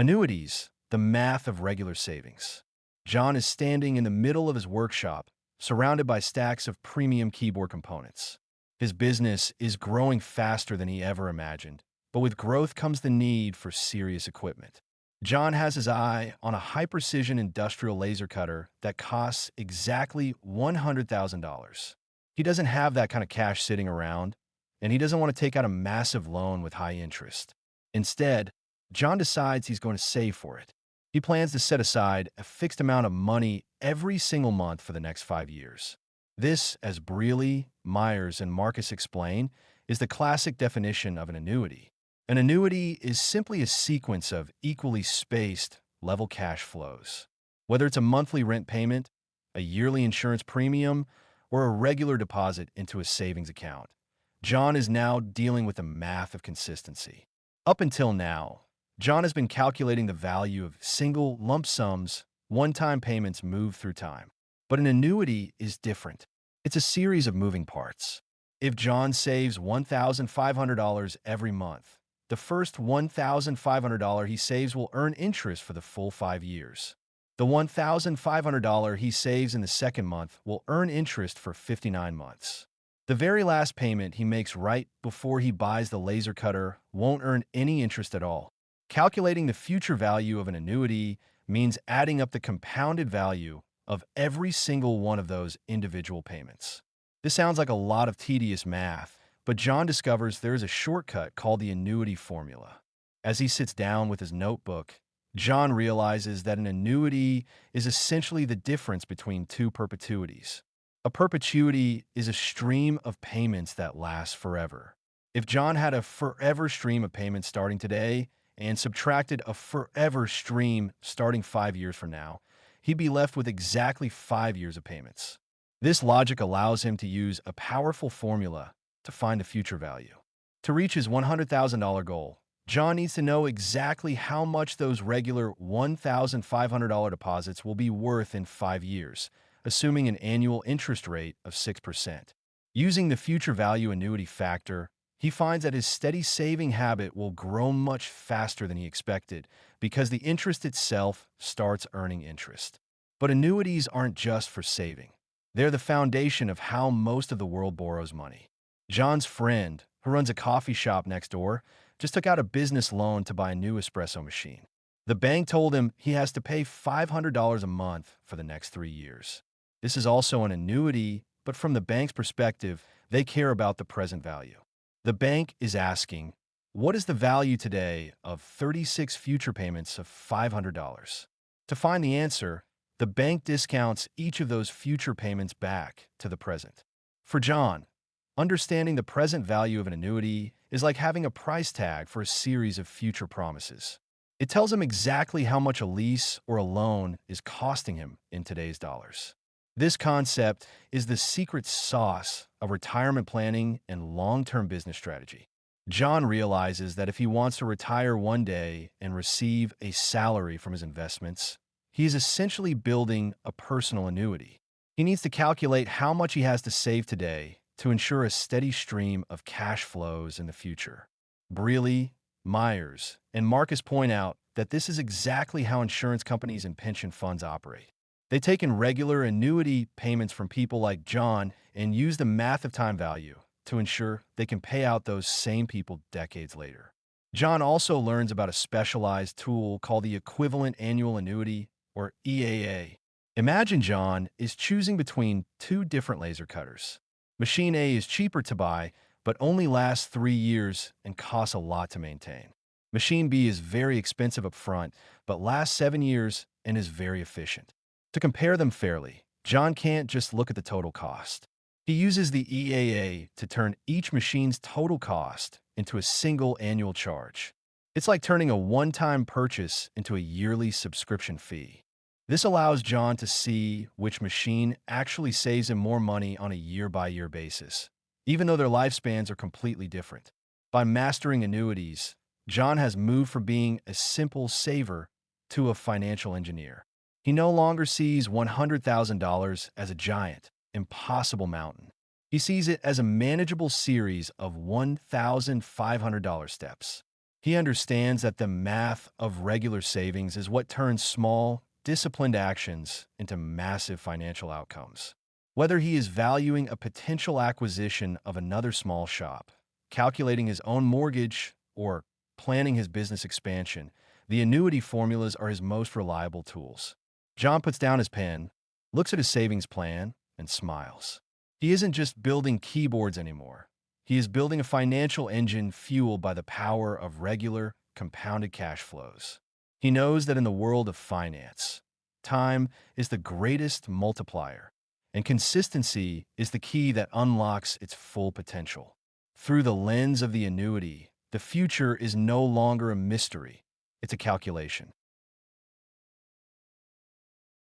Annuities, the math of regular savings. John is standing in the middle of his workshop, surrounded by stacks of premium keyboard components. His business is growing faster than he ever imagined, but with growth comes the need for serious equipment. John has his eye on a high-precision industrial laser cutter that costs exactly $100,000. He doesn't have that kind of cash sitting around, and he doesn't want to take out a massive loan with high interest. Instead, John decides he's going to save for it. He plans to set aside a fixed amount of money every single month for the next 5 years. This, as Brealey, Myers, and Marcus explain, is the classic definition of an annuity. An annuity is simply a sequence of equally spaced, level cash flows. Whether it's a monthly rent payment, a yearly insurance premium, or a regular deposit into a savings account, John is now dealing with the math of consistency. Up until now, John has been calculating the value of single lump sums, one-time payments moved through time. But an annuity is different. It's a series of moving parts. If John saves $1,500 every month, the first $1,500 he saves will earn interest for the full 5 years. The $1,500 he saves in the second month will earn interest for 59 months. The very last payment he makes right before he buys the laser cutter won't earn any interest at all. Calculating the future value of an annuity means adding up the compounded value of every single one of those individual payments. This sounds like a lot of tedious math, but John discovers there is a shortcut called the annuity formula. As he sits down with his notebook, John realizes that an annuity is essentially the difference between two perpetuities. A perpetuity is a stream of payments that lasts forever. If John had a forever stream of payments starting today and subtracted a forever stream starting 5 years from now, he'd be left with exactly 5 years of payments. This logic allows him to use a powerful formula to find the future value. To reach his $100,000 goal, John needs to know exactly how much those regular $1,500 deposits will be worth in 5 years, assuming an annual interest rate of 6%. Using the future value annuity factor, he finds that his steady saving habit will grow much faster than he expected because the interest itself starts earning interest. But annuities aren't just for saving. They're the foundation of how most of the world borrows money. John's friend, who runs a coffee shop next door, just took out a business loan to buy a new espresso machine. The bank told him he has to pay $500 a month for the next 3 years. This is also an annuity, but from the bank's perspective, they care about the present value. The bank is asking, what is the value today of 36 future payments of $500? To find the answer, the bank discounts each of those future payments back to the present. For John, understanding the present value of an annuity is like having a price tag for a series of future promises. It tells him exactly how much a lease or a loan is costing him in today's dollars. This concept is the secret sauce of retirement planning and long-term business strategy. John realizes that if he wants to retire one day and receive a salary from his investments, he is essentially building a personal annuity. He needs to calculate how much he has to save today to ensure a steady stream of cash flows in the future. Brealey, Myers, and Marcus point out that this is exactly how insurance companies and pension funds operate. They take in regular annuity payments from people like John and use the math of time value to ensure they can pay out those same people decades later. John also learns about a specialized tool called the Equivalent Annual Annuity, or EAA. Imagine John is choosing between two different laser cutters. Machine A is cheaper to buy, but only lasts 3 years and costs a lot to maintain. Machine B is very expensive up front, but lasts 7 years and is very efficient. To compare them fairly, John can't just look at the total cost. He uses the EAA to turn each machine's total cost into a single annual charge. It's like turning a one-time purchase into a yearly subscription fee. This allows John to see which machine actually saves him more money on a year-by-year basis, even though their lifespans are completely different. By mastering annuities, John has moved from being a simple saver to a financial engineer. He no longer sees $100,000 as a giant, impossible mountain. He sees it as a manageable series of $1,500 steps. He understands that the math of regular savings is what turns small, disciplined actions into massive financial outcomes. Whether he is valuing a potential acquisition of another small shop, calculating his own mortgage, or planning his business expansion, the annuity formulas are his most reliable tools. John puts down his pen, looks at his savings plan, and smiles. He isn't just building keyboards anymore. He is building a financial engine fueled by the power of regular, compounded cash flows. He knows that in the world of finance, time is the greatest multiplier, and consistency is the key that unlocks its full potential. Through the lens of the annuity, the future is no longer a mystery, it's a calculation.